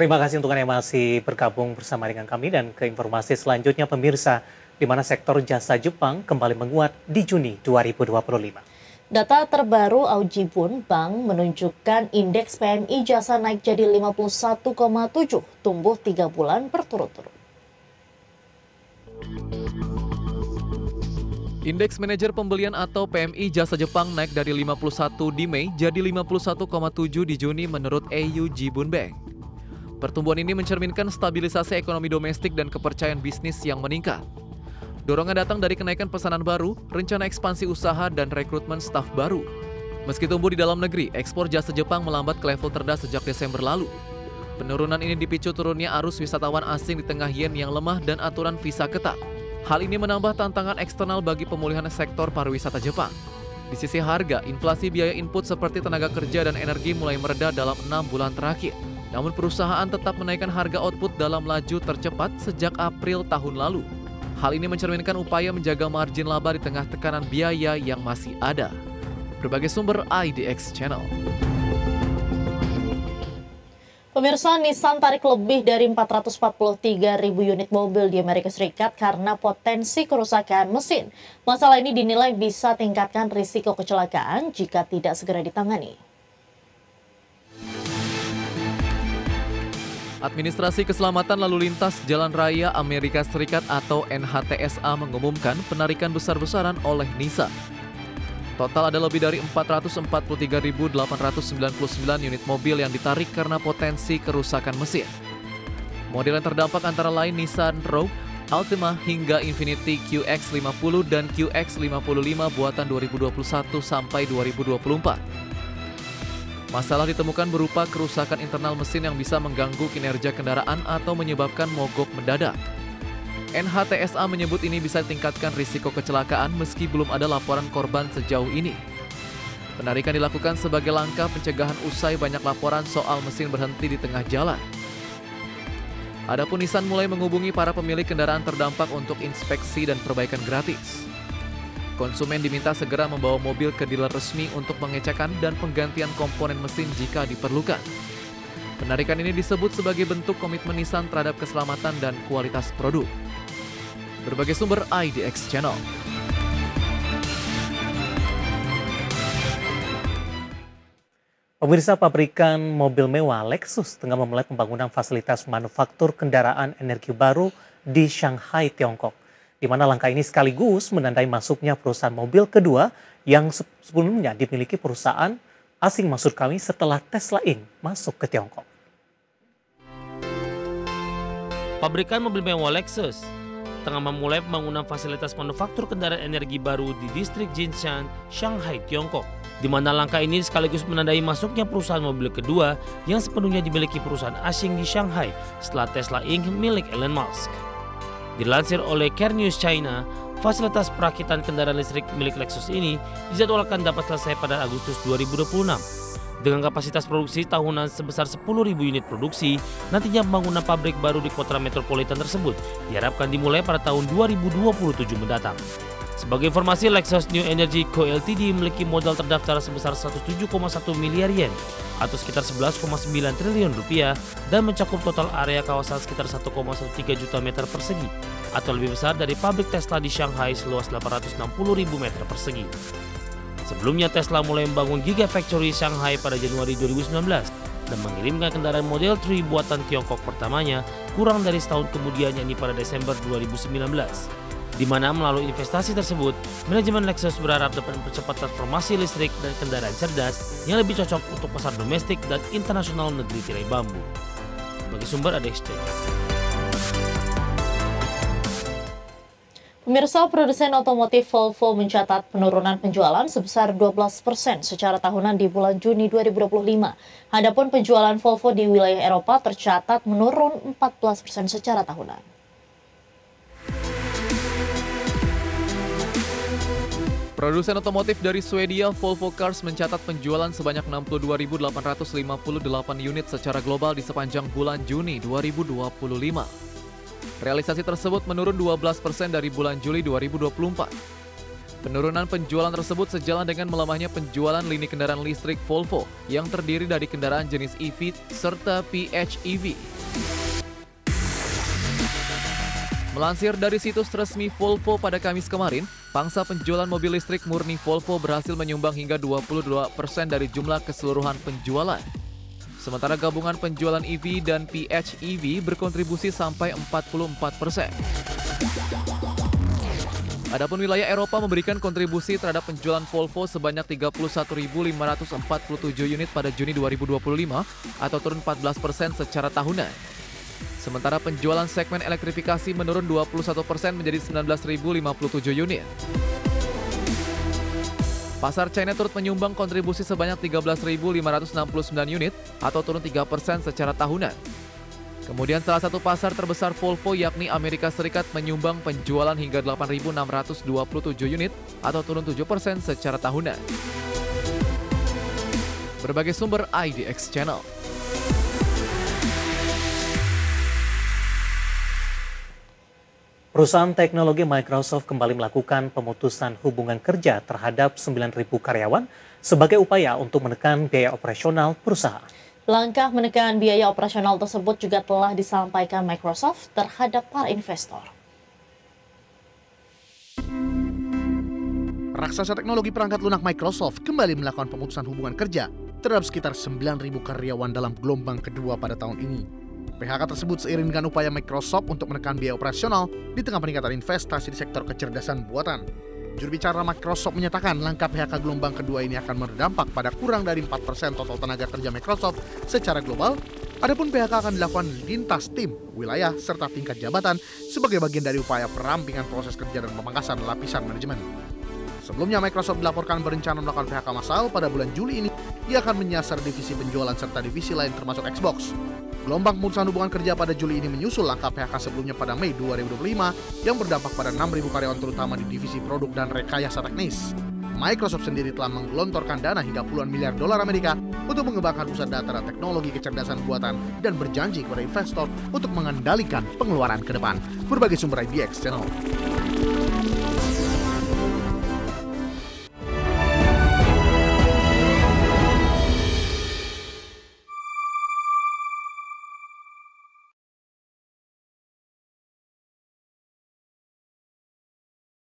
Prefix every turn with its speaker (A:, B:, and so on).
A: Terima kasih untuk Anda yang masih bergabung bersama dengan kami dan ke informasi selanjutnya pemirsa, di mana sektor jasa Jepang kembali menguat di Juni 2025.
B: Data terbaru Aujibun Bank menunjukkan indeks PMI jasa naik jadi 51,7, tumbuh 3 bulan berturut-turut.
C: Indeks manajer pembelian atau PMI jasa Jepang naik dari 51 di Mei jadi 51,7 di Juni menurut Aujibun Bank. Pertumbuhan ini mencerminkan stabilisasi ekonomi domestik dan kepercayaan bisnis yang meningkat. Dorongan datang dari kenaikan pesanan baru, rencana ekspansi usaha, dan rekrutmen staf baru. Meski tumbuh di dalam negeri, ekspor jasa Jepang melambat ke level terendah sejak Desember lalu. Penurunan ini dipicu turunnya arus wisatawan asing di tengah yen yang lemah dan aturan visa ketat. Hal ini menambah tantangan eksternal bagi pemulihan sektor pariwisata Jepang. Di sisi harga, inflasi biaya input seperti tenaga kerja dan energi mulai mereda dalam 6 bulan terakhir. Namun perusahaan tetap menaikkan harga output dalam laju tercepat sejak April tahun lalu. Hal ini mencerminkan upaya menjaga margin laba di tengah tekanan biaya yang masih ada. Berbagai sumber IDX Channel.
B: Pemirsa, Nissan tarik lebih dari 443.000 unit mobil di Amerika Serikat karena potensi kerusakan mesin. Masalah ini dinilai bisa tingkatkan risiko kecelakaan jika tidak segera ditangani.
C: Administrasi Keselamatan Lalu Lintas Jalan Raya Amerika Serikat atau NHTSA mengumumkan penarikan besar-besaran oleh Nissan. Total ada lebih dari 443.899 unit mobil yang ditarik karena potensi kerusakan mesin. Model yang terdampak antara lain Nissan Rogue, Altima hingga Infiniti QX50 dan QX55 buatan 2021 sampai 2024. Masalah ditemukan berupa kerusakan internal mesin yang bisa mengganggu kinerja kendaraan atau menyebabkan mogok mendadak. NHTSA menyebut ini bisa tingkatkan risiko kecelakaan meski belum ada laporan korban sejauh ini. Penarikan dilakukan sebagai langkah pencegahan usai banyak laporan soal mesin berhenti di tengah jalan. Adapun Nissan mulai menghubungi para pemilik kendaraan terdampak untuk inspeksi dan perbaikan gratis. Konsumen diminta segera membawa mobil ke dealer resmi untuk pengecekan dan penggantian komponen mesin jika diperlukan. Penarikan ini disebut sebagai bentuk komitmen Nissan terhadap keselamatan dan kualitas produk. Berbagai sumber IDX Channel.
A: Pemirsa, pabrikan mobil mewah Lexus tengah memulai pembangunan fasilitas manufaktur kendaraan energi baru di Shanghai, Tiongkok, di mana langkah ini sekaligus menandai masuknya perusahaan mobil kedua yang sebelumnya dimiliki perusahaan asing, maksud kami, setelah Tesla Inc. masuk ke Tiongkok.
D: Pabrikan mobil mewah Lexus tengah memulai pembangunan fasilitas manufaktur kendaraan energi baru di distrik Jinshan, Shanghai, Tiongkok, di mana langkah ini sekaligus menandai masuknya perusahaan mobil kedua yang sepenuhnya dimiliki perusahaan asing di Shanghai setelah Tesla Inc. milik Elon Musk. Dilansir oleh Care News China, fasilitas perakitan kendaraan listrik milik Lexus ini dijadwalkan dapat selesai pada Agustus 2026. Dengan kapasitas produksi tahunan sebesar 10.000 unit produksi, nantinya pembangunan pabrik baru di kota metropolitan tersebut diharapkan dimulai pada tahun 2027 mendatang. Sebagai informasi, Lexus New Energy Co. Ltd memiliki modal terdaftar sebesar 107,1 miliar yen atau sekitar 11,9 triliun rupiah dan mencakup total area kawasan sekitar 1,13 juta meter persegi atau lebih besar dari pabrik Tesla di Shanghai seluas 860.000 meter persegi. Sebelumnya Tesla mulai membangun Gigafactory Shanghai pada Januari 2019 dan mengirimkan kendaraan Model 3 buatan Tiongkok pertamanya kurang dari setahun kemudian, yakni pada Desember 2019. Di mana melalui investasi tersebut, manajemen Lexus berharap dapat mempercepat transformasi listrik dan kendaraan cerdas yang lebih cocok untuk pasar domestik dan internasional negeri tirai bambu. Bagi sumber ada
B: Pemirsa, produsen otomotif Volvo mencatat penurunan penjualan sebesar 12% secara tahunan di bulan Juni 2025. Adapun penjualan Volvo di wilayah Eropa tercatat menurun 14% secara tahunan.
C: Produsen otomotif dari Swedia, Volvo Cars, mencatat penjualan sebanyak 62.858 unit secara global di sepanjang bulan Juni 2025. Realisasi tersebut menurun 12% dari bulan Juli 2024. Penurunan penjualan tersebut sejalan dengan melemahnya penjualan lini kendaraan listrik Volvo yang terdiri dari kendaraan jenis EV serta PHEV. Melansir dari situs resmi Volvo pada Kamis kemarin, pangsa penjualan mobil listrik murni Volvo berhasil menyumbang hingga 22% dari jumlah keseluruhan penjualan. Sementara gabungan penjualan EV dan PHEV berkontribusi sampai 44%. Adapun wilayah Eropa memberikan kontribusi terhadap penjualan Volvo sebanyak 31.547 unit pada Juni 2025 atau turun 14% secara tahunan. Sementara penjualan segmen elektrifikasi menurun 21% menjadi 19.057 unit. Pasar China turut menyumbang kontribusi sebanyak 13.569 unit atau turun 3% secara tahunan. Kemudian salah satu pasar terbesar Volvo yakni Amerika Serikat menyumbang penjualan hingga 8.627 unit atau turun 7% secara tahunan. Berbagai sumber IDX Channel.
A: Perusahaan teknologi Microsoft kembali melakukan pemutusan hubungan kerja terhadap 9.000 karyawan sebagai upaya untuk menekan biaya operasional perusahaan.
B: Langkah menekan biaya operasional tersebut juga telah disampaikan Microsoft terhadap para investor.
E: Raksasa teknologi perangkat lunak Microsoft kembali melakukan pemutusan hubungan kerja terhadap sekitar 9.000 karyawan dalam gelombang kedua pada tahun ini. PHK tersebut seiring dengan upaya Microsoft untuk menekan biaya operasional di tengah peningkatan investasi di sektor kecerdasan buatan. Juru bicara Microsoft menyatakan langkah PHK gelombang kedua ini akan berdampak pada kurang dari 4% total tenaga kerja Microsoft secara global. Adapun PHK akan dilakukan lintas tim, wilayah, serta tingkat jabatan sebagai bagian dari upaya perampingan proses kerja dan pemangkasan lapisan manajemen. Sebelumnya Microsoft dilaporkan berencana melakukan PHK massal pada bulan Juli ini. Ia akan menyasar divisi penjualan serta divisi lain termasuk Xbox. Gelombang pemutusan hubungan kerja pada Juli ini menyusul langkah PHK sebelumnya pada Mei 2025 yang berdampak pada 6.000 karyawan terutama di divisi produk dan rekayasa teknis. Microsoft sendiri telah menggelontorkan dana hingga puluhan miliar dolar Amerika untuk mengembangkan pusat data dan teknologi kecerdasan buatan dan berjanji kepada investor untuk mengendalikan pengeluaran ke depan. Berbagai sumber IDX Channel.